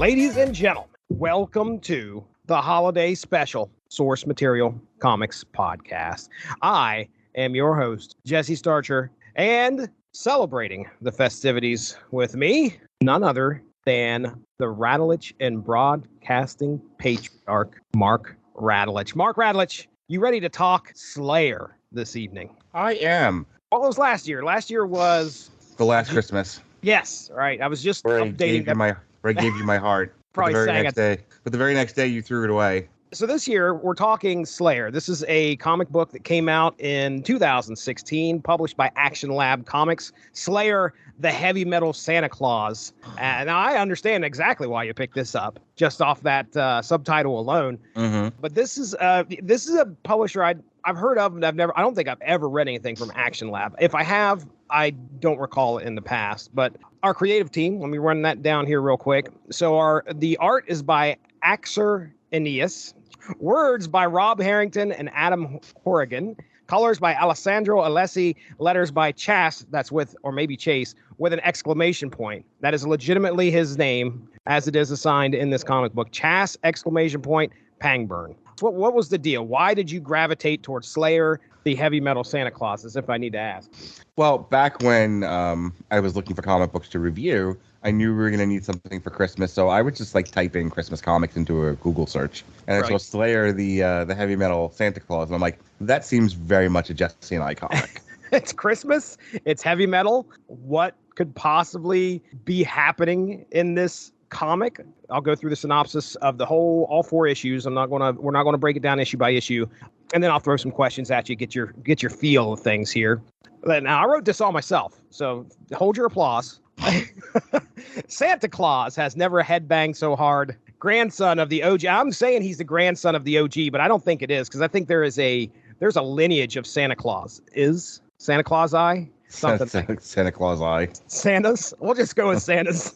Ladies and gentlemen, welcome to the holiday special Source Material Comics podcast. I am your host, Jesse Starcher, and celebrating the festivities with me, none other than the Radulich and Broadcasting Patriarch, Mark Radulich. Mark Radulich, you ready to talk Sleigher this evening? I am. What was last year? Last year was... The Last Christmas. Yes, right. I was just where updating that. Where I gave you my heart. Probably but the very sang next it. day. But the very next day, you threw it away. So this year, we're talking Sleigher. This is a comic book that came out in 2016, published by Action Lab Comics. Sleigher, the heavy metal Santa Claus. And I understand exactly why you picked this up, just off that subtitle alone. Mm-hmm. But this is a publisher I've heard of, and I don't think I've ever read anything from Action Lab. If I have, I don't recall it in the past. But our creative team, let me run that down here real quick. So the art is by Axer Aeneas. Words by Rob Harrington and Adam Horrigan. Colors by Alessandro Alessi. Letters by Chas, that's with, or maybe Chase, with an exclamation point. That is legitimately his name, as it is assigned in this comic book. Chas, exclamation point, Pangburn. What was the deal? Why did you gravitate towards Sleigher, the heavy metal Santa Claus, as if I need to ask? Well, back when I was looking for comic books to review, I knew we were going to need something for Christmas, so I would just type in Christmas comics into a Google search, and I saw Sleigher, the heavy metal Santa Claus, and I'm like, that seems very much a Jesse and I comic. It's Christmas. It's heavy metal. What could possibly be happening in this comic? I'll go through the synopsis of all 4 issues. We're not gonna break it down issue by issue, and then I'll throw some questions at you. Get your feel of things here. Now I wrote this all myself, so hold your applause. Santa Claus has never headbanged so hard. Grandson of the OG. I'm saying he's the grandson of the OG, but I don't think it is, because I think there's a lineage of Santa Claus. Is Santa Claus I? Something. Santa Claus I. Santas? We'll just go with Santas.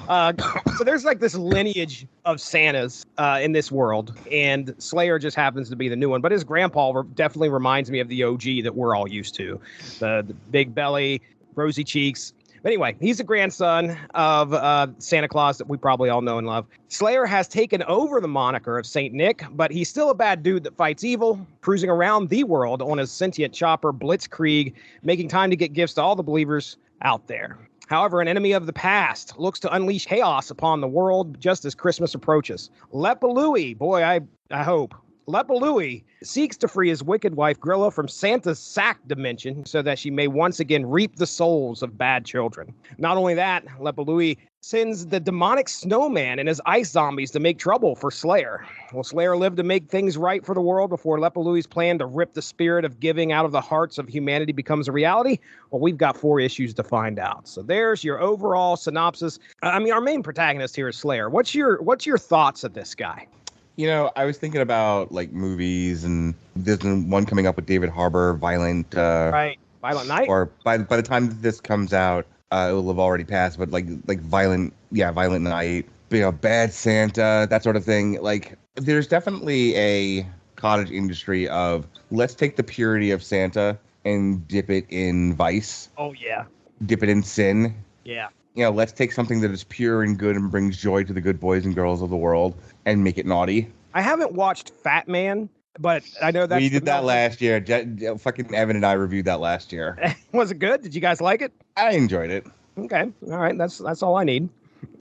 So there's this lineage of Santas in this world, and Sleigher just happens to be the new one. But his grandpa definitely reminds me of the OG that we're all used to. The big belly, rosy cheeks. But anyway, he's the grandson of Santa Claus that we probably all know and love. Sleigher has taken over the moniker of Saint Nick, but he's still a bad dude that fights evil, cruising around the world on his sentient chopper, Blitzkrieg, making time to get gifts to all the believers out there. However, an enemy of the past looks to unleash chaos upon the world just as Christmas approaches. Lepalooey, boy, I hope. Lepalooey seeks to free his wicked wife Grilla from Santa's sack dimension so that she may once again reap the souls of bad children. Not only that, Lepalooey sends the demonic snowman and his ice zombies to make trouble for Sleigher. Will Sleigher live to make things right for the world before Lepalooey's plan to rip the spirit of giving out of the hearts of humanity becomes a reality? Well, we've got 4 issues to find out. So there's your overall synopsis. Our main protagonist here is Sleigher. What's your thoughts of this guy? I was thinking about movies, and there's one coming up with David Harbour, Violent Night. Or by the time that this comes out, it will have already passed. But Violent Night, Bad Santa, that sort of thing. There's definitely a cottage industry of let's take the purity of Santa and dip it in vice. Oh yeah. Dip it in sin. Yeah. Let's take something that is pure and good and brings joy to the good boys and girls of the world and make it naughty. I haven't watched Fat Man, but I know that we did that last year. Fucking Evan and I reviewed that last year. Was it good? Did you guys like it? I enjoyed it. Okay, all right. That's all I need.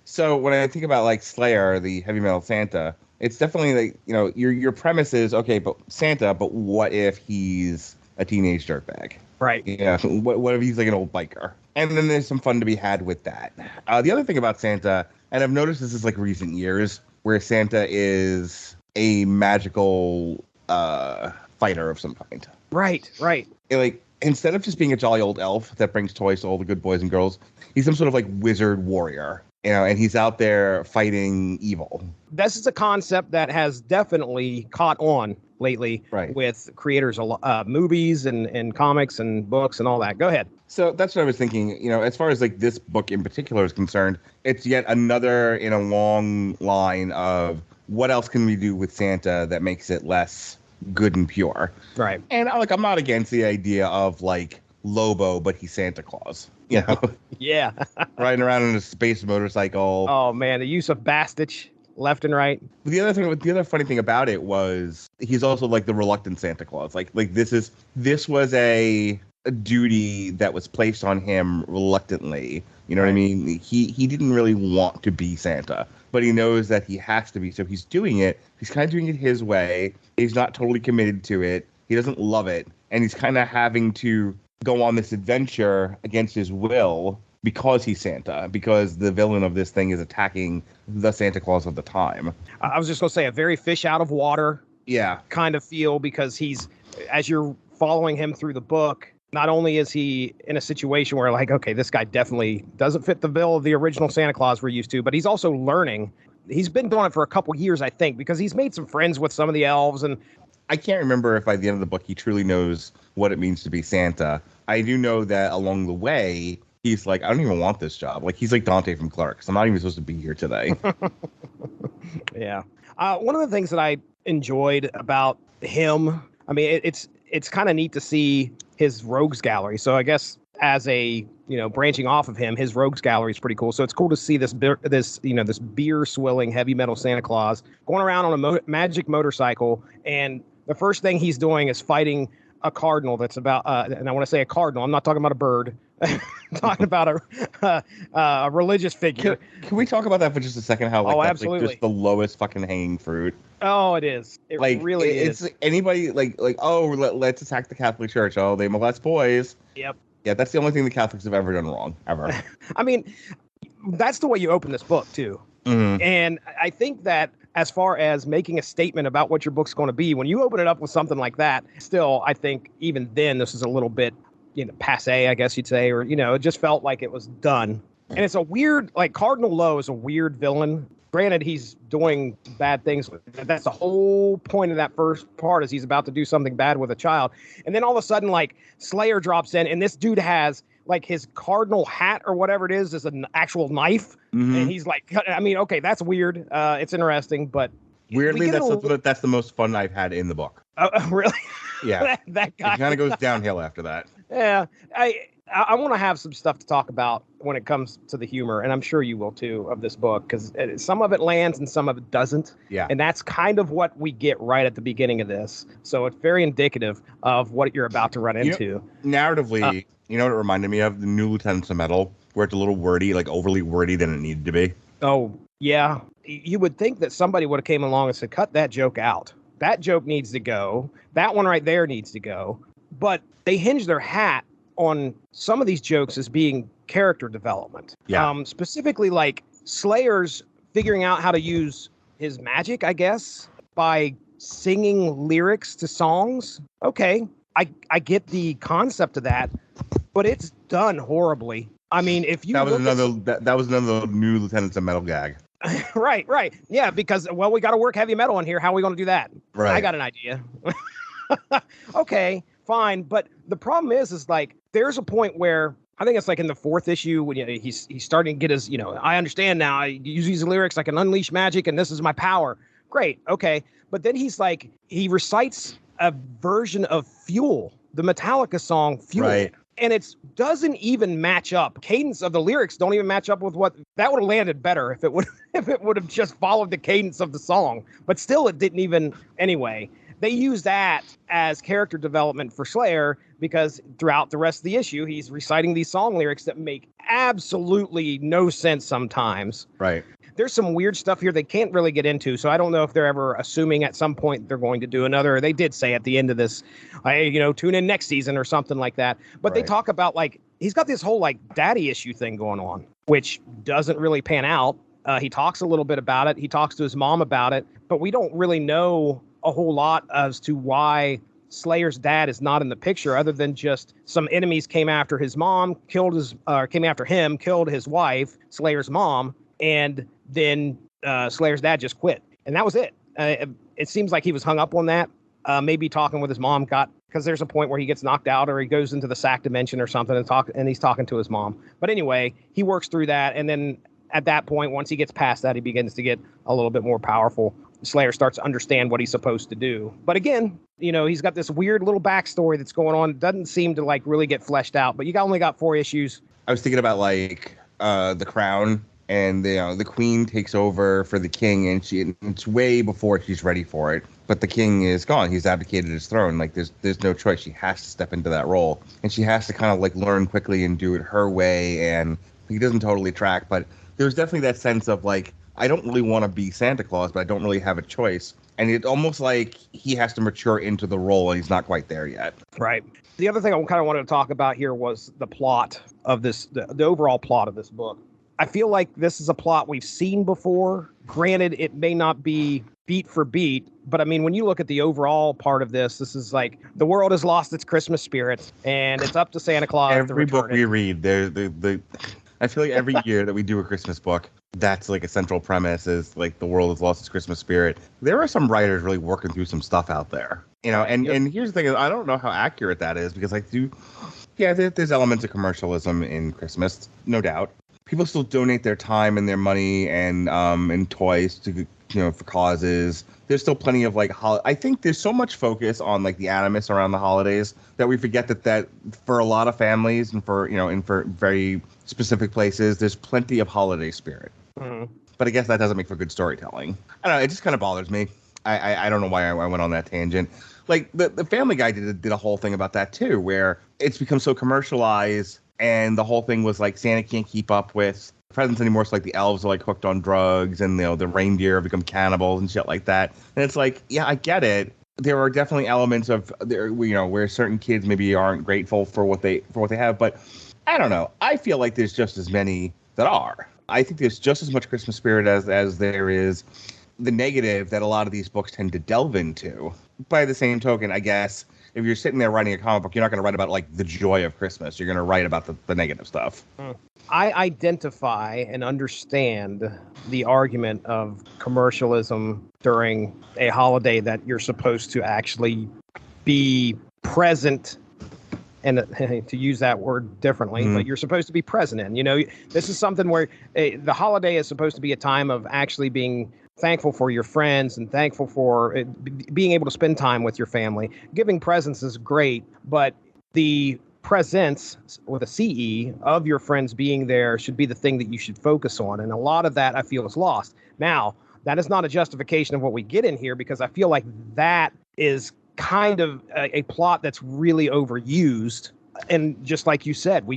So when I think about Sleigher, the heavy metal Santa, it's definitely your premise is okay, but Santa. But what if he's a teenage dirtbag? Right. Yeah. What if he's an old biker? And then there's some fun to be had with that. The other thing about Santa, and I've noticed this is recent years, where Santa is a magical fighter of some kind. Right. Instead of just being a jolly old elf that brings toys to all the good boys and girls, he's some sort of wizard warrior, and he's out there fighting evil. This is a concept that has definitely caught on lately with creators of movies and comics and books and all that. Go ahead. So that's what I was thinking. As far as this book in particular is concerned, it's yet another in a long line of what else can we do with Santa that makes it less good and pure. Right. And I'm not against the idea of Lobo, but he's Santa Claus. You know, Yeah. riding around on a space motorcycle. Oh man, the use of Bastich left and right. The other funny thing about it was he's also like the reluctant Santa Claus. Like this was a duty that was placed on him reluctantly. You know what I mean? He didn't really want to be Santa, but he knows that he has to be, so he's doing it. He's kind of doing it his way. He's not totally committed to it. He doesn't love it, and he's kind of having to go on this adventure against his will because he's Santa, because the villain of this thing is attacking the Santa Claus of the time. I was just going to say a very fish out of water kind of feel, because he's, as you're following him through the book, not only is he in a situation where like, okay, this guy definitely doesn't fit the bill of the original Santa Claus we're used to, but he's also learning. He's been doing it for a couple years, I think, because he's made some friends with some of the elves. And I can't remember if by the end of the book he truly knows what it means to be Santa. I do know that along the way, he's like, I don't even want this job. Like, he's like Dante from Clerks. I'm not even supposed to be here today. Yeah. One of the things that I enjoyed about him, I mean, it's kind of neat to see his rogues gallery. So I guess as a, branching off of him, his rogues gallery is pretty cool. So it's cool to see this beer swilling heavy metal Santa Claus going around on a magic motorcycle. And the first thing he's doing is fighting a cardinal that's about, and I want to say a cardinal, I'm not talking about a bird. I'm talking about a religious figure. Can we talk about that for just a second? How that's absolutely. Like just the lowest fucking hanging fruit. Oh, it is. It really is. It's anybody let's attack the Catholic Church. Oh, they molest boys. Yep. Yeah, that's the only thing the Catholics have ever done wrong, ever. I mean, that's the way you open this book too. Mm-hmm. And I think that as far as making a statement about what your book's going to be, when you open it up with something like that, still, I think even then this is a little bit, passe, I guess you'd say, or, it just felt like it was done. And it's a weird, like Cardinal Lowe is a weird villain. Granted, he's doing bad things. That's the whole point of that first part, is he's about to do something bad with a child. And then all of a sudden, like, Sleigher drops in, and this dude has, like, his cardinal hat or whatever it is an actual knife. Mm-hmm. And he's like, I mean, okay, that's weird. It's interesting, but... Weirdly, that's the most fun I've had in the book. Really? Yeah. that guy. It kind of goes downhill after that. Yeah. I want to have some stuff to talk about when it comes to the humor, and I'm sure you will too, of this book, because some of it lands and some of it doesn't. Yeah. And that's kind of what we get right at the beginning of this. So it's very indicative of what you're about to run into. Narratively, you know what it reminded me of? The New Lieutenants of Metal, where it's a little wordy, like overly wordy than it needed to be. Oh, yeah. You would think that somebody would have came along and said, cut that joke out. That joke needs to go. That one right there needs to go. But they hinge their hat on some of these jokes as being character development. Yeah. Specifically, like Slayer's figuring out how to use his magic, I guess, by singing lyrics to songs. Okay, I get the concept of that, but it's done horribly. I mean, if you that was another New Lieutenants of Metal gag. Right. Yeah, because we got to work heavy metal in here. How are we going to do that? Right. I got an idea. Okay, fine, but the problem is like there's a point where I think it's like in the 4th issue when he's starting to get his, I understand now. I use these lyrics. I can unleash magic, and this is my power. Great, okay, but then he's like he recites a version of Fuel, the Metallica song Fuel. Right. And it doesn't even match up. Cadence of the lyrics don't even match up with what that would have landed better if it would have just followed the cadence of the song. But still, it didn't even anyway. They use that as character development for Sleigher because throughout the rest of the issue, he's reciting these song lyrics that make absolutely no sense sometimes. Right. There's some weird stuff here they can't really get into, so I don't know if they're ever assuming at some point they're going to do another. They did say at the end of this, tune in next season or something like that. But They talk about, like, he's got this whole, like, daddy issue thing going on, which doesn't really pan out. He talks a little bit about it. He talks to his mom about it, but we don't really know a whole lot as to why Slayer's dad is not in the picture, other than just some enemies came after his mom, killed his wife, Slayer's mom, and then Slayer's dad just quit. And that was it. It seems like he was hung up on that. Maybe talking with his mom because there's a point where he gets knocked out or he goes into the sack dimension or something and he's talking to his mom. But anyway, he works through that. And then at that point, once he gets past that, he begins to get a little bit more powerful. Sleigher starts to understand what he's supposed to do. But again, he's got this weird little backstory that's going on. It doesn't seem to like really get fleshed out, but you only got 4 issues. I was thinking about like The Crown, and the queen takes over for the king, and it's way before she's ready for it. But the king is gone; he's abdicated his throne. Like there's no choice; she has to step into that role, and she has to kind of like learn quickly and do it her way. And he doesn't totally track, but there's definitely that sense of like, I don't really want to be Santa Claus, but I don't really have a choice. And it's almost like he has to mature into the role, and he's not quite there yet. Right. The other thing I kind of wanted to talk about here was the plot of this, the overall plot of this book. I feel like this is a plot we've seen before. Granted, it may not be beat for beat, but I mean, when you look at the overall part of this is like the world has lost its Christmas spirit, and it's up to Santa Claus. Every book we read, I feel like every year that we do a Christmas book, that's like a central premise is like the world has lost its Christmas spirit. There are some writers really working through some stuff out there, and here's the thing, I don't know how accurate that is, because there's elements of commercialism in Christmas, no doubt. People still donate their time and their money and toys to, for causes. There's still plenty of like, I think there's so much focus on like the animus around the holidays that we forget that for a lot of families and for, and for very specific places, there's plenty of holiday spirit. Mm-hmm. But I guess that doesn't make for good storytelling. I don't know. It just kind of bothers me. I don't know why I went on that tangent. Like the Family Guy did a whole thing about that too, where it's become so commercialized, and the whole thing was like Santa can't keep up with presents anymore. So like the elves are like hooked on drugs, and the reindeer have become cannibals and shit like that. And it's like, yeah, I get it. There are definitely elements of there, where certain kids maybe aren't grateful for what they have, but I don't know. I feel like there's just as many that are. I think there's just as much Christmas spirit as there is the negative that a lot of these books tend to delve into. By the same token, I guess, if you're sitting there writing a comic book, you're not going to write about like the joy of Christmas. You're going to write about the negative stuff. I identify and understand the argument of commercialism during a holiday that you're supposed to actually be present, and to use that word differently, but you're supposed to be present in. This is something where the holiday is supposed to be a time of actually being thankful for your friends and thankful for being able to spend time with your family. Giving presents is great, but the presence with a CE of your friends being there should be the thing that you should focus on. And a lot of that I feel is lost. Now, that is not a justification of what we get in here, because I feel like that is kind of a plot that's really overused. And just like you said,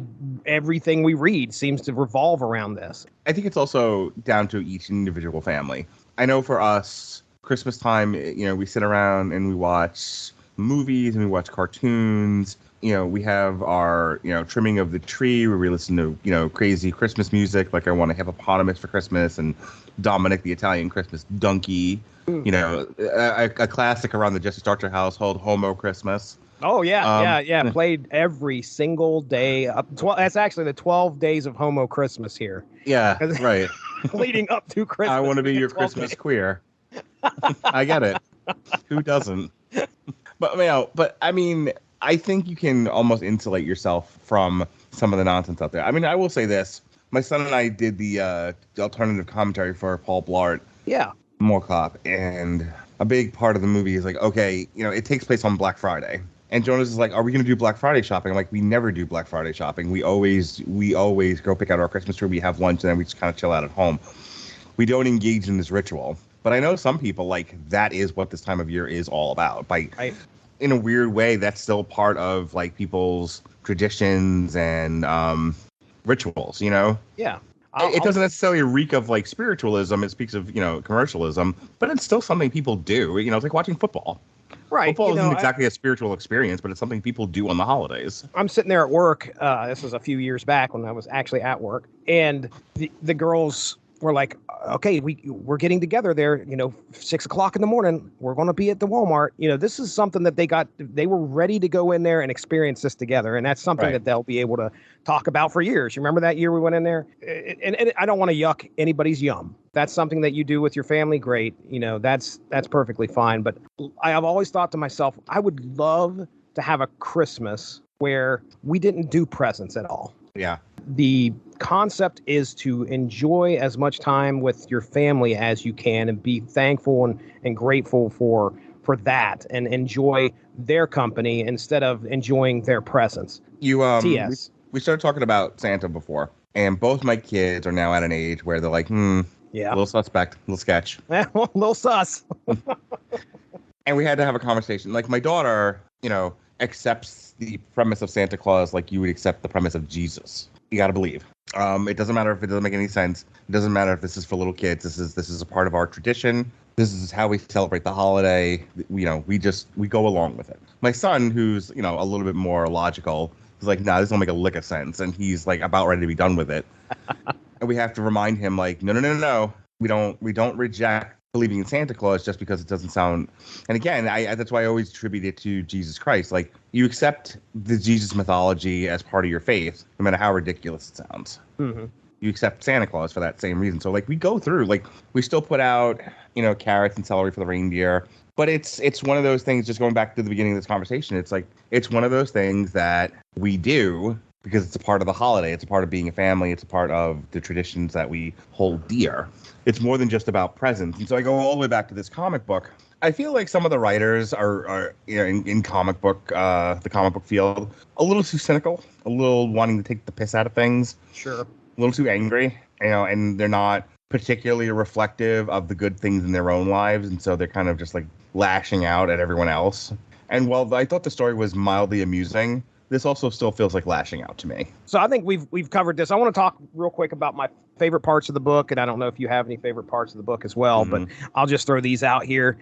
everything we read seems to revolve around this. I think it's also down to each individual family. I know for us, Christmas time, we sit around and we watch movies and we watch cartoons. We have our, trimming of the tree where we listen to, crazy Christmas music, like I Want a Hippopotamus for Christmas and Dominic the Italian Christmas Donkey. A classic around the Jesse Starcher household, Homo Christmas. Oh, yeah. Played every single day. That's actually the 12 days of Homo Christmas here. Yeah, right. Leading up to Christmas. I want to be your Christmas queer. I get it. Who doesn't? But I mean, I think you can almost insulate yourself from some of the nonsense out there. I mean, I will say this. My son and I did the alternative commentary for Paul Blart. Yeah. More Cop. And a big part of the movie is like, okay, it takes place on Black Friday. And Jonas is like, are we going to do Black Friday shopping? I'm like, we never do Black Friday shopping. We always go pick out our Christmas tree. We have lunch, and then we just kind of chill out at home. We don't engage in this ritual. But I know some people, like, that is what this time of year is all about. In a weird way, that's still part of, like, people's traditions and rituals, Yeah. It doesn't necessarily reek of, like, spiritualism. It speaks of, commercialism. But it's still something people do. It's like watching football. Right. Football isn't exactly a spiritual experience, but it's something people do on the holidays. I'm sitting there at work. This was a few years back when I was actually at work. And the girls were like, okay, we're getting together there, 6:00 in the morning. We're going to be at the Walmart. This is something that they were ready to go in there and experience this together. And that's something that they'll be able to talk about for years. You remember that year we went in there? And I don't want to yuck anybody's yum. That's something that you do with your family. Great. That's perfectly fine. But I have always thought to myself, I would love to have a Christmas where we didn't do presents at all. Yeah. The concept is to enjoy as much time with your family as you can and be thankful and grateful for that and enjoy their company instead of enjoying their presence. You TS. we started talking about Santa before, and both my kids are now at an age where they're like, yeah, a little suspect, a little sketch. A little sus. And we had to have a conversation. Like, my daughter, accepts the premise of Santa Claus like you would accept the premise of Jesus. You got to believe. It doesn't matter if it doesn't make any sense. It doesn't matter if this is for little kids. This is a part of our tradition. This is how we celebrate the holiday. We go along with it. My son, who's, a little bit more logical, is like, nah, this don't make a lick of sense. And he's like about ready to be done with it. And we have to remind him, like, no. We don't reject believing in Santa Claus just because it doesn't sound. And again, that's why I always attribute it to Jesus Christ. Like, you accept the Jesus mythology as part of your faith, no matter how ridiculous it sounds. Mm-hmm. You accept Santa Claus for that same reason. So, like, we go through, like, we still put out, carrots and celery for the reindeer. But it's one of those things, just going back to the beginning of this conversation, it's like, it's one of those things that we do because it's a part of the holiday. It's a part of being a family. It's a part of the traditions that we hold dear. It's more than just about presents. And so I go all the way back to this comic book. I feel like some of the writers are in comic book, the comic book field, a little too cynical, a little wanting to take the piss out of things. Sure. A little too angry, and they're not particularly reflective of the good things in their own lives. And so they're kind of just like lashing out at everyone else. And while I thought the story was mildly amusing, this also still feels like lashing out to me. So I think we've covered this. I want to talk real quick about my favorite parts of the book, and I don't know if you have any favorite parts of the book as well, but I'll just throw these out here.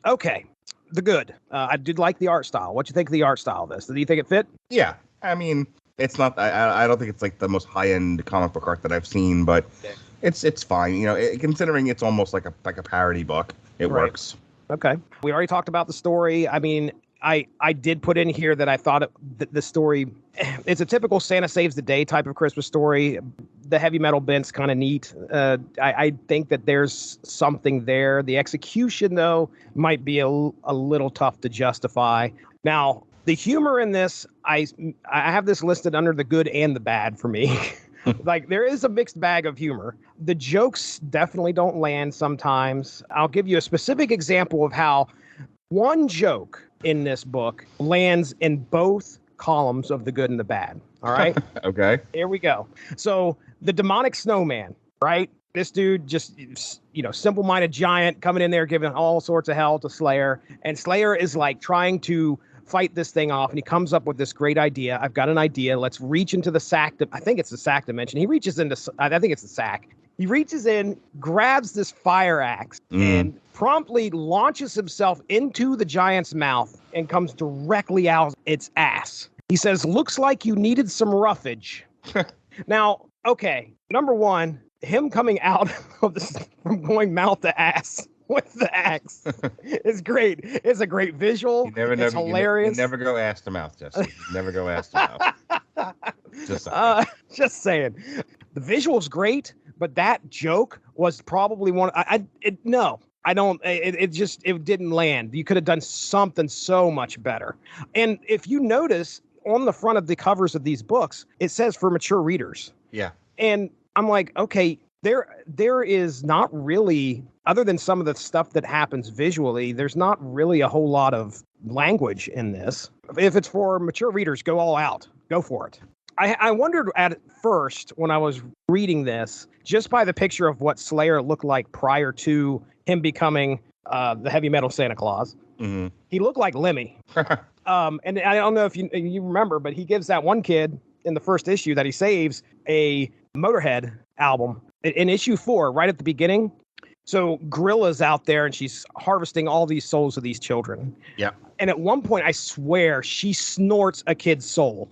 Okay, the good. I did like the art style. What do you think of the art style of this? Do you think it fit? Yeah, I mean, it's not. I don't think it's like the most high-end comic book art that I've seen, but it's fine. Considering it's almost like a parody book, it works. Okay, we already talked about the story. I mean, I did put in here that I thought the story, it's a typical Santa saves the day type of Christmas story. The heavy metal bent's kind of neat. I think that there's something there. The execution, though, might be a little tough to justify. Now, the humor in this, I have this listed under the good and the bad for me. Like, there is a mixed bag of humor. The jokes definitely don't land sometimes. I'll give you a specific example of how one joke in this book lands in both columns of the good and the bad. All right. Okay. Here we go. So the demonic snowman, right? This dude just, simple-minded giant coming in there, giving all sorts of hell to Sleigher. And Sleigher is like trying to fight this thing off. And he comes up with this great idea. I've got an idea. Let's reach into the sack. I think it's the sack dimension. He reaches into, I think it's the sack. He reaches in, grabs this fire axe, and promptly launches himself into the giant's mouth and comes directly out its ass. He says, "Looks like you needed some roughage." Now, okay, number one, him coming out of this from going mouth to ass with the axe is great. It's a great visual. It's hilarious. You never go ass to mouth, Jesse. You never go ass to mouth. Just saying. The visual's great, but that joke was probably one. It didn't land. You could have done something so much better. And if you notice on the front of the covers of these books, it says for mature readers. Yeah. And I'm like, okay, there is not really, other than some of the stuff that happens visually, there's not really a whole lot of language in this. If it's for mature readers, go all out. Go for it. I wondered at first when I was reading this, just by the picture of what Sleigher looked like prior to him becoming the heavy metal Santa Claus. Mm-hmm. He looked like Lemmy. And I don't know if you remember, but he gives that one kid in the first issue that he saves a Motorhead album in issue 4, right at the beginning. So Gorilla's out there and she's harvesting all these souls of these children. Yeah. And at one point, I swear, she snorts a kid's soul.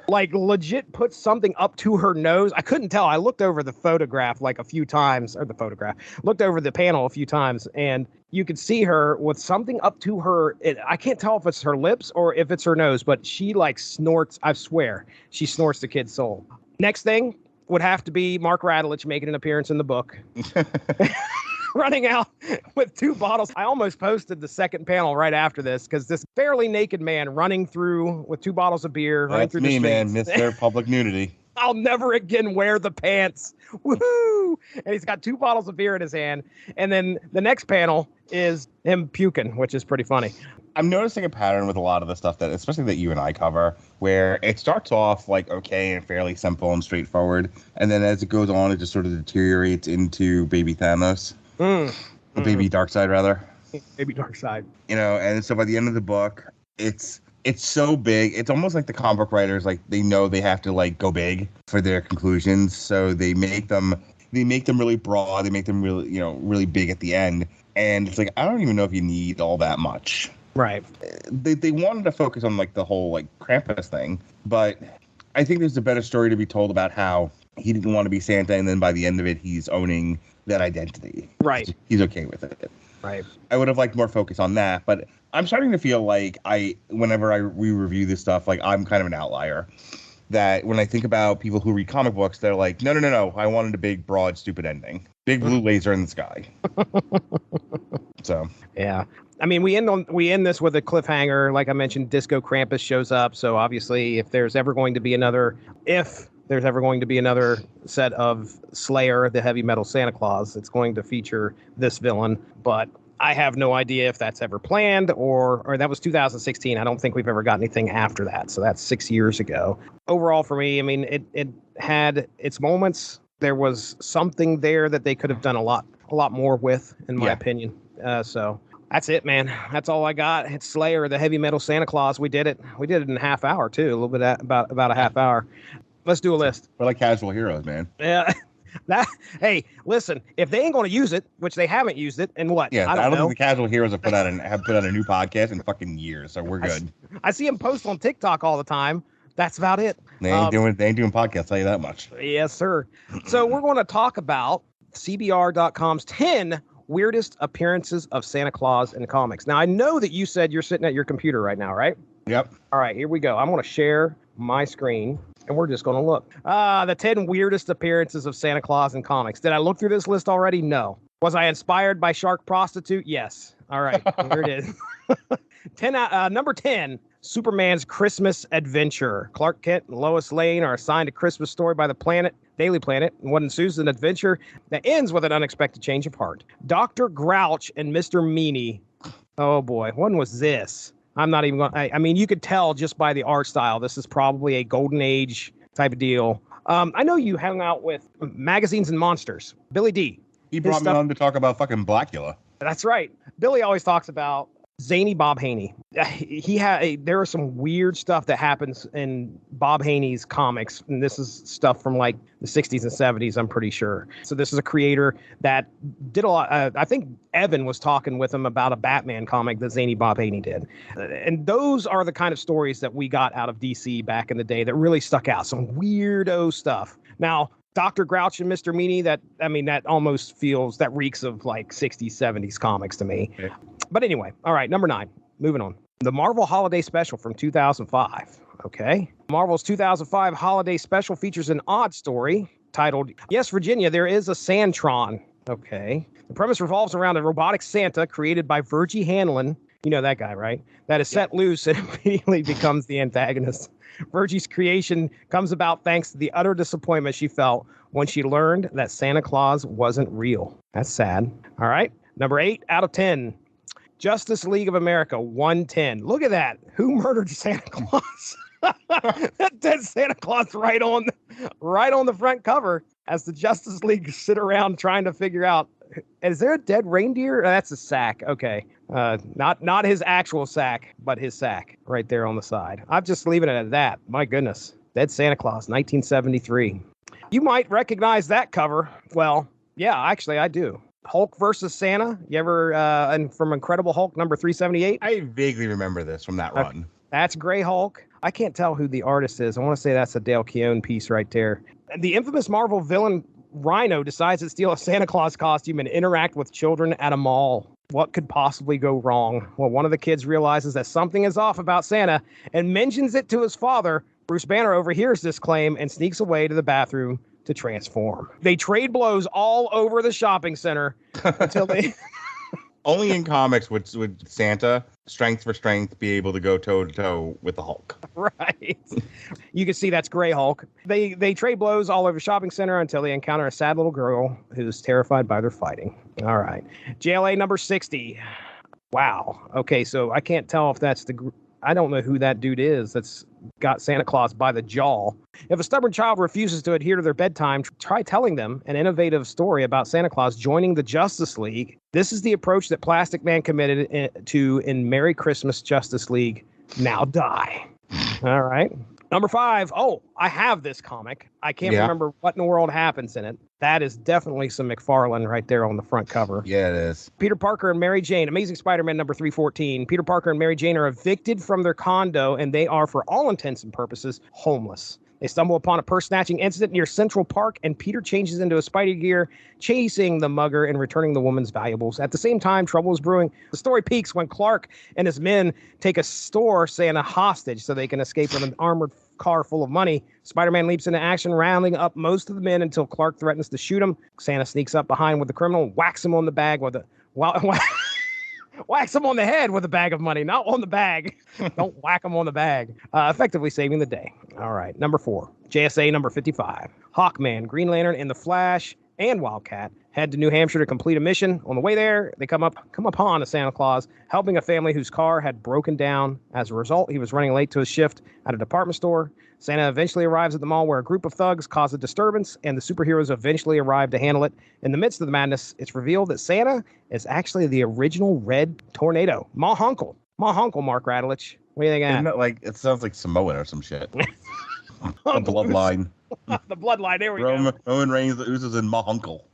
Like, legit puts something up to her nose. I couldn't tell. I looked over the photograph like a few times, looked over the panel a few times, and you could see her with something up to her. I can't tell if it's her lips or if it's her nose, but she like snorts. I swear, she snorts the kid's soul. Next thing would have to be Mark Radulich making an appearance in the book. Running out with 2 bottles. I almost posted the second panel right after this because this fairly naked man running through with 2 bottles of beer. That's me, man. Mr. Public Nudity. I'll never again wear the pants. Woohoo! And he's got 2 bottles of beer in his hand. And then the next panel is him puking, which is pretty funny. I'm noticing a pattern with a lot of the stuff that, especially that you and I cover, where it starts off like okay and fairly simple and straightforward, and then as it goes on, it just sort of deteriorates into Baby Thanos, or Baby Darkseid rather. Baby Darkseid. You know, and so by the end of the book, it's so big. It's almost like the comic book writers, like they know they have to like go big for their conclusions, so they make them really broad. They make them really, really big at the end, and it's like I don't even know if you need all that much. Right. They wanted to focus on like the whole like Krampus thing, but I think there's a better story to be told about how he didn't want to be Santa, and then by the end of it, he's owning that identity. Right. He's okay with it. Right. I would have liked more focus on that, but I'm starting to feel like whenever we review this stuff, like I'm kind of an outlier. That when I think about people who read comic books, they're like, no, I wanted a big, broad, stupid ending. Big blue laser in the sky. So. Yeah. I mean, we end this with a cliffhanger. Like I mentioned, Disco Krampus shows up. So obviously, if there's ever going to be another set of Sleigher, the heavy metal Santa Claus, it's going to feature this villain. But I have no idea if that's ever planned or that was 2016. I don't think we've ever got anything after that. So that's 6 years ago. Overall, for me, I mean, it had its moments. There was something there that they could have done a lot more with, in my opinion. So that's it, man. That's all I got. It's Sleigher, the heavy metal Santa Claus. We did it. We did it in a half hour too. A little bit about a half hour. Let's do a list. We're like casual heroes, man. Yeah. Hey, listen. If they ain't going to use it, which they haven't used it, and what? Yeah, I don't think the casual heroes have put out a new podcast in fucking years, so we're good. I see them post on TikTok all the time. That's about it. They ain't doing podcasts. I'll tell you that much. Yes, sir. So we're going to talk about CBR.com's 10 weirdest appearances of Santa Claus in comics. Now, I know that you said you're sitting at your computer right now, right? Yep. All right, here we go. I'm going to share my screen, and we're just going to look. The 10 weirdest appearances of Santa Claus in comics. Did I look through this list already? No. Was I inspired by Shark Prostitute? Yes. All right, here it is. Number 10, Superman's Christmas Adventure. Clark Kent and Lois Lane are assigned a Christmas story by the Daily Planet, and what ensues an adventure that ends with an unexpected change of heart. Dr. Grouch and Mr. Meanie. Oh boy, when was this? I'm not even going to, I mean, you could tell just by the art style, this is probably a golden age type of deal. I know you hung out with Magazines and Monsters. Billy D. He brought me on to talk about fucking Blackula. That's right. Billy always talks about zany Bob Haney. There is some weird stuff that happens in Bob Haney's comics, and this is stuff from like the 60s and 70s, I'm pretty sure. So this is a creator that did a lot. I think Evan was talking with him about a Batman comic that zany Bob Haney did. And those are the kind of stories that we got out of DC back in the day that really stuck out. Some weirdo stuff. Now, Dr. Grouch and Mr. Meanie, that almost that reeks of like 60s, 70s comics to me. Okay. But anyway, all right, number 9, moving on. The Marvel Holiday Special from 2005. Okay. Marvel's 2005 Holiday Special features an odd story titled, Yes, Virginia, There is a Santron. Okay. The premise revolves around a robotic Santa created by Virgie Hanlon. You know that guy, right? That is set loose and immediately becomes the antagonist. Virgie's creation comes about thanks to the utter disappointment she felt when she learned that Santa Claus wasn't real. That's sad. All right. Number 8 out of 10. Justice League of America 110. Look at that. Who murdered Santa Claus? That dead Santa Claus right on the front cover as the Justice League sit around trying to figure out, is there a dead reindeer? That's a sack. Okay. Not his actual sack, but his sack right there on the side. I'm just leaving it at that. My goodness. Dead Santa Claus, 1973. You might recognize that cover. Well, yeah, actually I do. Hulk versus Santa. You ever, and from Incredible Hulk number 378? I vaguely remember this from that run. That's Gray Hulk. I can't tell who the artist is. I want to say that's a Dale Keown piece right there. The infamous Marvel villain Rhino decides to steal a Santa Claus costume and interact with children at a mall. What could possibly go wrong? Well, one of the kids realizes that something is off about Santa and mentions it to his father. Bruce Banner overhears this claim and sneaks away to the bathroom to transform. They trade blows all over the shopping center until they Only in comics would Santa, strength for strength, be able to go toe to toe with the Hulk. Right. You can see that's Gray Hulk. They trade blows all over the shopping center until they encounter a sad little girl who's terrified by their fighting. All right. JLA number 60. Wow. Okay, so I can't tell if that's I don't know who that dude is that's got Santa Claus by the jaw. If a stubborn child refuses to adhere to their bedtime, try telling them an innovative story about Santa Claus joining the Justice League. This is the approach that Plastic Man committed to in Merry Christmas Justice League. Now die. All right. Number 5. Oh, I have this comic. I can't remember what in the world happens in it. That is definitely some McFarlane right there on the front cover. Yeah, it is. Peter Parker and Mary Jane, Amazing Spider-Man number 314. Peter Parker and Mary Jane are evicted from their condo, and they are, for all intents and purposes, homeless. They stumble upon a purse-snatching incident near Central Park, and Peter changes into a Spidey gear, chasing the mugger and returning the woman's valuables. At the same time, trouble is brewing. The story peaks when Clark and his men take a store Santa hostage so they can escape from an armored car full of money. Spider-Man leaps into action, rounding up most of the men until Clark threatens to shoot him. Santa sneaks up behind with the criminal and whacks him on the bag with a... whacks him on the head with a bag of money, not on the bag. Don't whack him on the bag. Effectively saving the day. All right, number 4. JSA number 55. Hawkman, Green Lantern, and the Flash and Wildcat head to New Hampshire to complete a mission. On the way there, they come upon a Santa Claus helping a family whose car had broken down. As a result, he was running late to his shift at a department store. Santa eventually arrives at the mall where a group of thugs cause a disturbance, and the superheroes eventually arrive to handle it. In the midst of the madness, it's revealed that Santa is actually the original Red Tornado. Mahunkle, Mark Radulich. What do you think of that? It sounds like Samoan or some shit. The bloodline. The bloodline, there we go. Roman Reigns oozes in Mahunkle.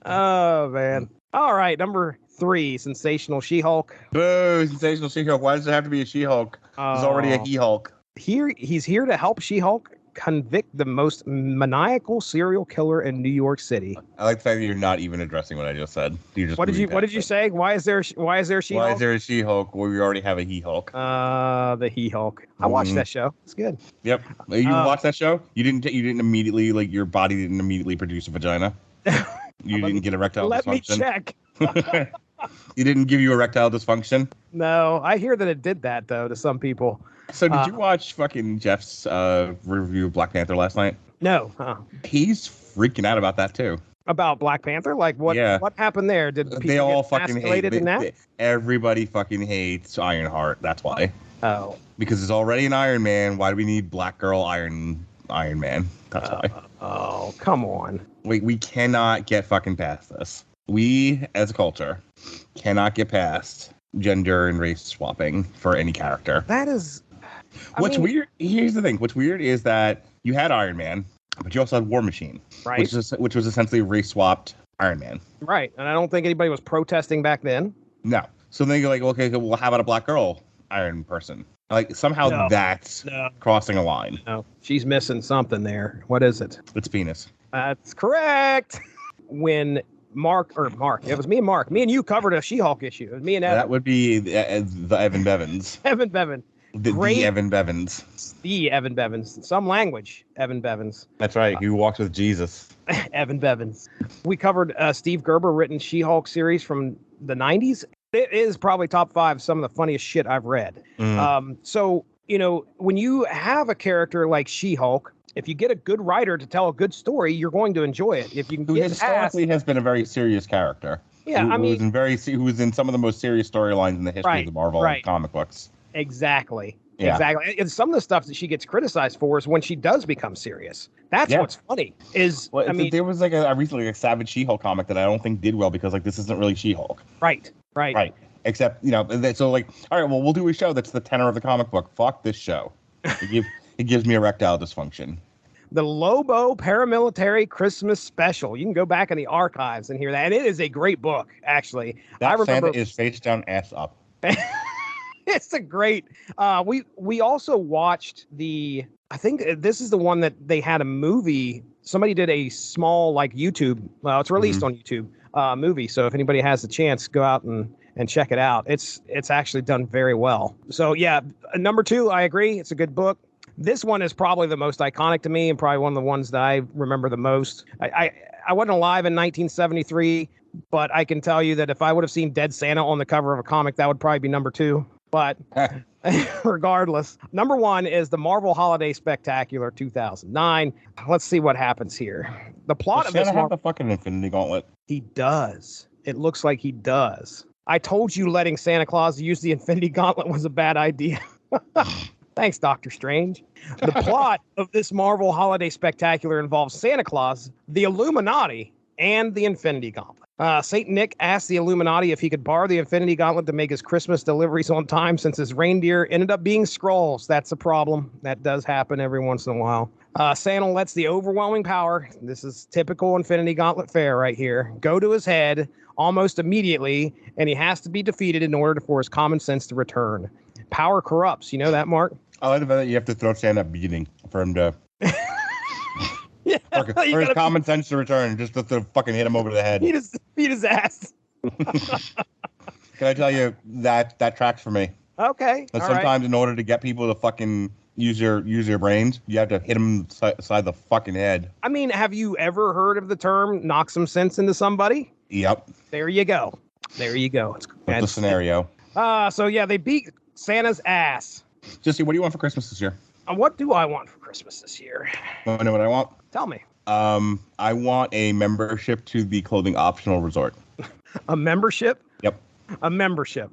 Oh, man. All right, number 3, Sensational She-Hulk. Boo, Sensational She-Hulk. Why does it have to be a She-Hulk? There's already a He-Hulk. He's here to help She-Hulk convict the most maniacal serial killer in New York City. I like the fact that you're not even addressing what I just said. What did you say? Why is there a She-Hulk? Why is there a She-Hulk where we already have a He-Hulk? The He-Hulk. I watched that show. It's good. Yep. You watched that show? You didn't immediately, your body didn't immediately produce a vagina? You didn't get erectile dysfunction? Let me check. You didn't give you erectile dysfunction? No, I hear that it did that, though, to some people. So did you watch fucking Jeff's review of Black Panther last night? No. He's freaking out about that, too. About Black Panther? Like, what happened there? Did people they all get fucking hate that? Everybody fucking hates Ironheart. That's why. Oh. Because there's already an Iron Man. Why do we need Black Girl Iron Man? That's why. Oh, come on. We cannot get fucking past this. We, as a culture, cannot get past gender and race swapping for any character. That is... What's weird? Here's the thing. What's weird is that you had Iron Man, but you also had War Machine, right? Which was essentially race swapped Iron Man, right? And I don't think anybody was protesting back then. No. So then you're like, okay, well, how about a Black Girl Iron person? Like somehow that's crossing a line. No, she's missing something there. What is it? It's penis. That's correct. When Mark, it was me and Mark. Me and you covered a She-Hulk issue. It was me and Evan. That would be the Evan Bevins. Evan Bevan. The Evan Bevins. The Evan Bevins. Some language, Evan Bevins. That's right. He walks with Jesus. Evan Bevins. We covered Steve Gerber written She-Hulk series from the 90s. It is probably top 5 some of the funniest shit I've read. So, when you have a character like She-Hulk, if you get a good writer to tell a good story, you're going to enjoy it. If you can who historically has been a very serious character. Yeah, who was in some of the most serious storylines in the history of the Marvel comic books. Exactly. Yeah. Exactly. And some of the stuff that she gets criticized for is when she does become serious. That's what's funny. There was a recently a Savage She-Hulk comic that I don't think did well because this isn't really She-Hulk. Right. Except so all right, well, we'll do a show that's the tenor of the comic book. Fuck this show. It gives me erectile dysfunction. The Lobo Paramilitary Christmas Special. You can go back in the archives and hear that. And it is a great book, actually. I remember Santa is face down, ass up. It's a great. We also watched I think this is the one that they had a movie. Somebody did a small YouTube. Well, it's released on YouTube movie. So if anybody has the chance, go out and check it out. It's actually done very well. So yeah, number 2, I agree. It's a good book. This one is probably the most iconic to me and probably one of the ones that I remember the most. I wasn't alive in 1973, but I can tell you that if I would have seen Dead Santa on the cover of a comic, that would probably be number 2. But regardless, number 1 is the Marvel Holiday Spectacular 2009. Let's see what happens here. The plot of this. Does Santa have the fucking Infinity Gauntlet? He does. It looks like he does. I told you letting Santa Claus use the Infinity Gauntlet was a bad idea. Thanks, Doctor Strange. The plot of this Marvel Holiday Spectacular involves Santa Claus, the Illuminati, and the Infinity Gauntlet. Saint Nick asked the Illuminati if he could borrow the Infinity Gauntlet to make his Christmas deliveries on time, since his reindeer ended up being Skrulls. That's a problem. That does happen every once in a while. Santa lets the overwhelming power, this is typical Infinity Gauntlet fare right here, go to his head almost immediately, and he has to be defeated in order for his common sense to return. Power corrupts. You know that, Mark? I like the fact that you have to throw Santa a beating for him to... Yeah, for his common sense to return, just to fucking hit him over the head. Beat his ass. Can I tell you that tracks for me? Okay. But sometimes in order to get people to fucking use your brains, you have to hit them side the fucking head. I mean, have you ever heard of the term knock some sense into somebody? Yep. There you go. It's the scenario. So yeah, they beat Santa's ass. Jesse, what do you want for Christmas this year? What do I want for Christmas this year? Want to know what I want? Tell me. I want a membership to the clothing optional resort. A membership? Yep. A membership.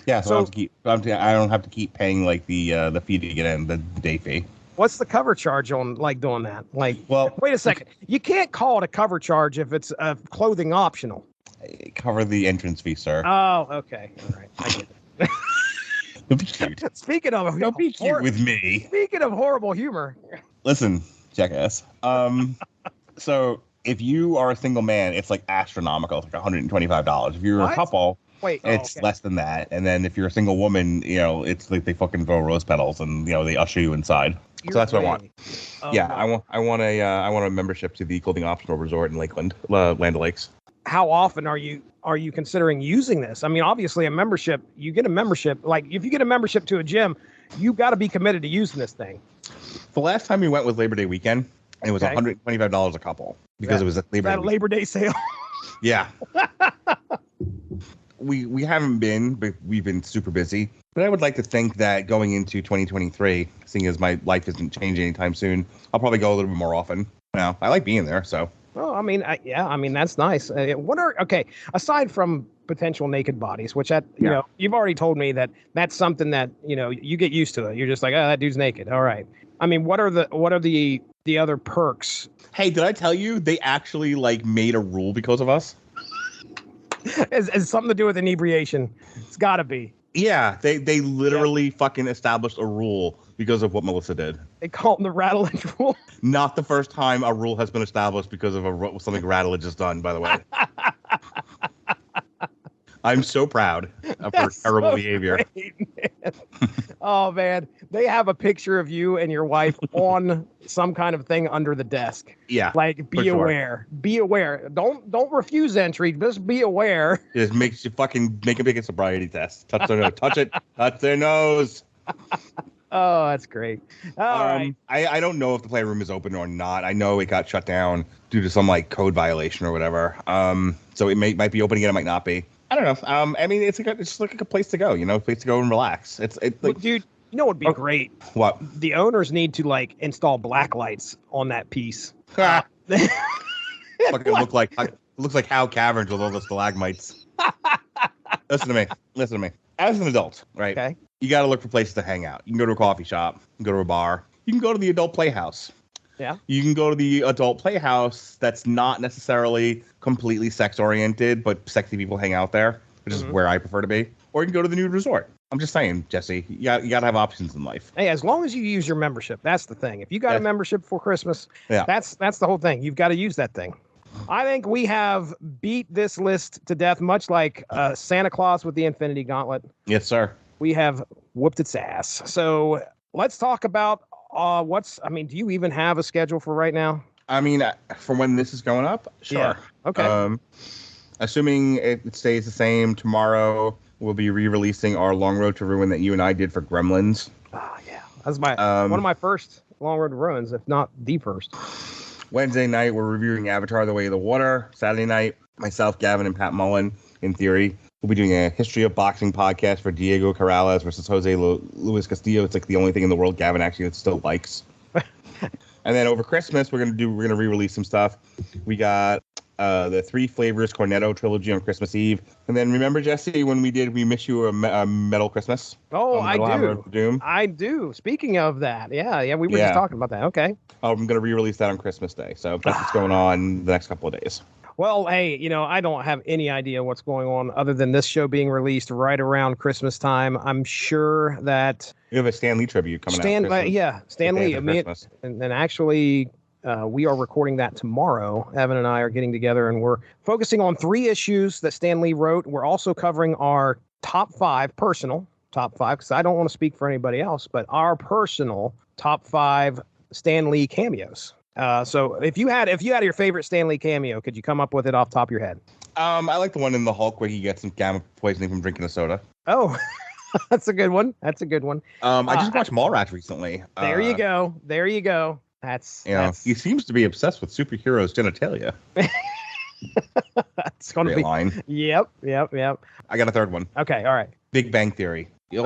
Yeah, so I don't have to keep paying like the fee to get in, the day fee. What's the cover charge on like doing that? Like, well, wait a second. You can't call it a cover charge if it's clothing optional. Cover the entrance fee, sir. Oh, okay. All right. I get it. Don't be cute. Speaking of, don't be cute with me. Speaking of horrible humor. Listen, jackass. So if you are a single man, it's like astronomical. It's like $125. If you're a couple, it's less than that. And then if you're a single woman, it's like they fucking throw rose petals and they usher you inside. So that's what I want. Yeah, no. I want a membership to the clothing optional resort in Lakeland, Land O'Lakes. How often are you considering using this? I mean, obviously a membership, you get a membership. Like if you get a membership to a gym, you got to be committed to using this thing. The last time we went was Labor Day weekend. It was $125 a couple because it was a Labor Day sale. Yeah. We haven't been, but we've been super busy. But I would like to think that going into 2023, seeing as my life isn't changing anytime soon, I'll probably go a little bit more often. Now, I like being there, so. Well, I mean, that's nice. Aside from potential naked bodies, which you've already told me that's something that, you get used to it. You're just like, oh, that dude's naked. All right. I mean, what are the other perks? Hey, did I tell you they actually made a rule because of us? It's something to do with inebriation. It's got to be. Yeah, they literally fucking established a rule because of what Melissa did. They call it the Rattledge rule. Not the first time a rule has been established because of something Rattledge has done, by the way. I'm so proud of her terrible behavior. Great, man. Oh, man. They have a picture of you and your wife on some kind of thing under the desk. Yeah. Be aware. Sure. Be aware. Don't refuse entry. Just be aware. Just makes you fucking make a sobriety test. Touch their nose. Touch it. Touch their nose. Oh, that's great. All right. I don't know if the playroom is open or not. I know it got shut down due to some code violation or whatever. So it might be open again. It might not be. I don't know. I mean, it's just like a place to go, a place to go and relax. It's like, dude, what'd be great? What? The owners need to install black lights on that piece. Fucking looks like Hal Caverns with all the stalagmites. Listen to me. As an adult, right? Okay. You got to look for places to hang out. You can go to a coffee shop. You can go to a bar. You can go to the adult playhouse. Yeah. You can go to the adult playhouse that's not necessarily completely sex-oriented, but sexy people hang out there, which is where I prefer to be. Or you can go to the nude resort. I'm just saying, Jesse, you got to have options in life. Hey, as long as you use your membership, that's the thing. If you got a membership for Christmas, that's the whole thing. You've got to use that thing. I think we have beat this list to death, much like Santa Claus with the Infinity Gauntlet. Yes, sir. We have whooped its ass. So let's talk about do you even have a schedule for right now? I mean, for when this is going up? Sure. Yeah. Okay. Assuming it stays the same, tomorrow we'll be re-releasing our Long Road to Ruin that you and I did for Gremlins. Oh, yeah. That was one of my first Long Road to Ruins, if not the first. Wednesday night, we're reviewing Avatar: The Way of the Water. Saturday night, myself, Gavin, and Pat Mullen, in theory, we'll be doing a history of boxing podcast for Diego Corrales versus Jose Luis Castillo. It's like the only thing in the world Gavin actually still likes. And then over Christmas, we're gonna re-release some stuff. We got the Three Flavors Cornetto trilogy on Christmas Eve. And then remember, Jesse, when we miss you a Metal Christmas? Oh, I do. Doom? I do. Speaking of that, we were just talking about that. Okay. I'm going to re-release that on Christmas Day. So that's what's going on the next couple of days. Well, hey, I don't have any idea what's going on other than this show being released right around Christmas time. I'm sure that... You have a Stan Lee tribute coming out. Stan Lee. And actually... we are recording that tomorrow. Evan and I are getting together and we're focusing on 3 issues that Stan Lee wrote. We're also covering our personal top 5, because I don't want to speak for anybody else, but our personal top 5 Stan Lee cameos. So if you had your favorite Stan Lee cameo, could you come up with it off the top of your head? I like the one in the Hulk where he gets some gamma poisoning from drinking a soda. Oh, that's a good one. I just watched Mallrats recently. There you go. That's he seems to be obsessed with superheroes' genitalia. It's going to be line. Yep. I got a third one. Okay, all right. Big Bang Theory. You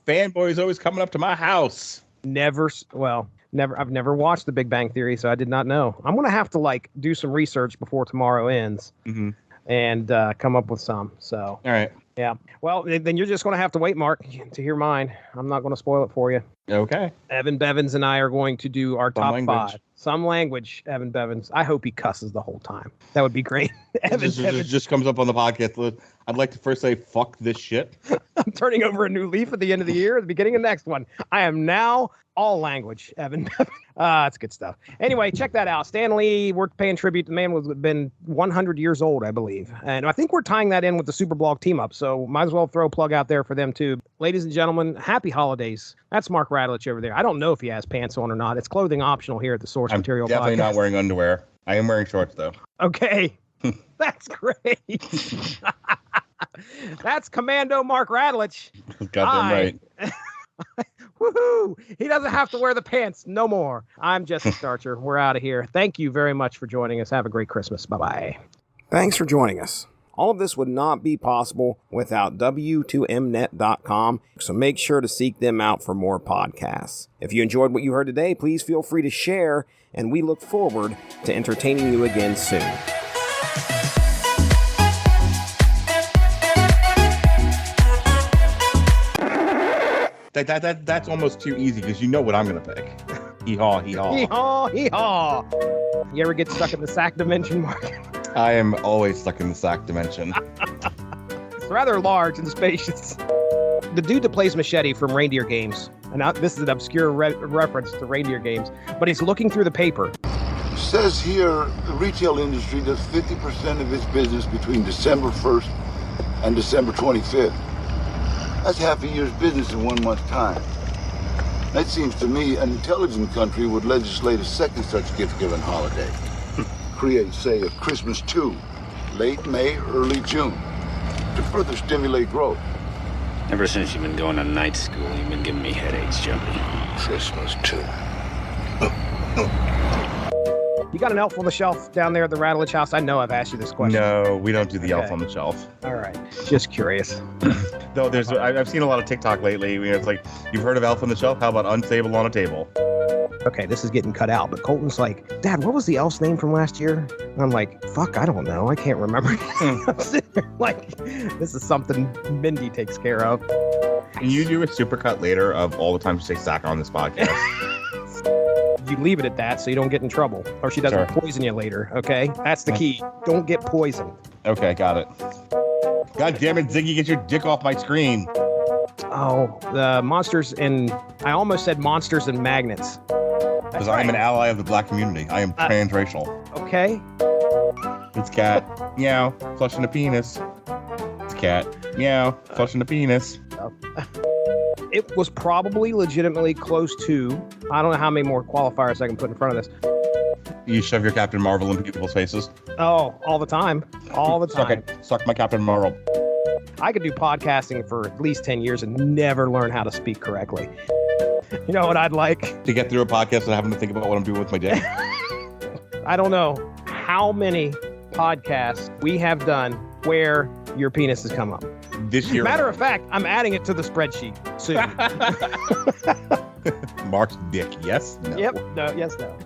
fanboys always coming up to my house. Never. I've never watched The Big Bang Theory, so I did not know. I'm going to have to do some research before tomorrow ends and come up with some. So. All right. Yeah. Well, then you're just going to have to wait, Mark, to hear mine. I'm not going to spoil it for you. Okay. Evan Bevins and I are going to do our top 5. Some language, Evan Bevins. I hope he cusses the whole time. That would be great. Evan just comes up on the podcast. I'd like to first say, fuck this shit. I'm turning over a new leaf at the end of the year, at the beginning of the next one. I am now all language, Evan Bevins. It's good stuff. Anyway, check that out. Stan Lee, we're paying tribute. The man was been 100 years old, I believe. And I think we're tying that in with the Superblog team up. So might as well throw a plug out there for them too. Ladies and gentlemen, happy holidays. That's Mark Radulich over there. I don't know if he has pants on or not. It's clothing optional here at the Source Material Podcast. I'm definitely not wearing underwear. I am wearing shorts though. Okay. That's great. That's Commando Mark Radulich. Goddamn right. Woohoo! He doesn't have to wear the pants no more. I'm Jesse Starcher. We're out of here. Thank you very much for joining us. Have a great Christmas. Bye-bye. Thanks for joining us. All of this would not be possible without W2Mnet.com, so make sure to seek them out for more podcasts. If you enjoyed what you heard today, please feel free to share, and we look forward to entertaining you again soon. That's almost too easy because you know what I'm going to pick. Hee-haw, hee-haw. Hee-haw, hee-haw. You ever get stuck in the sack dimension, Mark? I am always stuck in the sack dimension. It's rather large and spacious. The dude that plays Machete from Reindeer Games, and this is an obscure reference to Reindeer Games, but he's looking through the paper. It says here the retail industry does 50% of its business between December 1st and December 25th. That's half a year's business in 1 month's time. That seems to me an intelligent country would legislate a second such gift-giving holiday. Create, say, a Christmas 2, late May, early June, to further stimulate growth. Ever since you've been going to night school, you've been giving me headaches, Jumpy. Christmas 2. You got an elf on the shelf down there at the Radulich house? I know I've asked you this question. No, we don't do the elf on the shelf. All right. Just curious. Though I've seen a lot of TikTok lately where it's like, you've heard of elf on the shelf? How about unstable on a table? Okay, this is getting cut out, but Colton's like, Dad, what was the elf's name from last year? And I'm like, fuck, I don't know. I can't remember. I'm sitting there like, this is something Mindy takes care of. Can you do a supercut later of all the times you say Sacker on this podcast? You leave it at that so you don't get in trouble, or she doesn't poison you later, okay? That's the key. Don't get poisoned. Okay, got it. God damn it, Ziggy, get your dick off my screen. Oh, the monsters I almost said monsters and magnets. Because I am an ally of the black community. I am transracial. Okay. It's cat. Meow. Flushing a penis. It's cat. Meow. Flushing a penis. It was probably legitimately close to, I don't know how many more qualifiers I can put in front of this. You shove your Captain Marvel in people's faces? Oh, all the time. All the time. Suck my Captain Marvel. I could do podcasting for at least 10 years and never learn how to speak correctly. You know what I'd like? To get through a podcast and having to think about what I'm doing with my day. I don't know how many podcasts we have done where your penis has come up. This year. Matter of fact, I'm adding it to the spreadsheet soon. Mark's dick. Yes. No. Yep. No. Yes. No.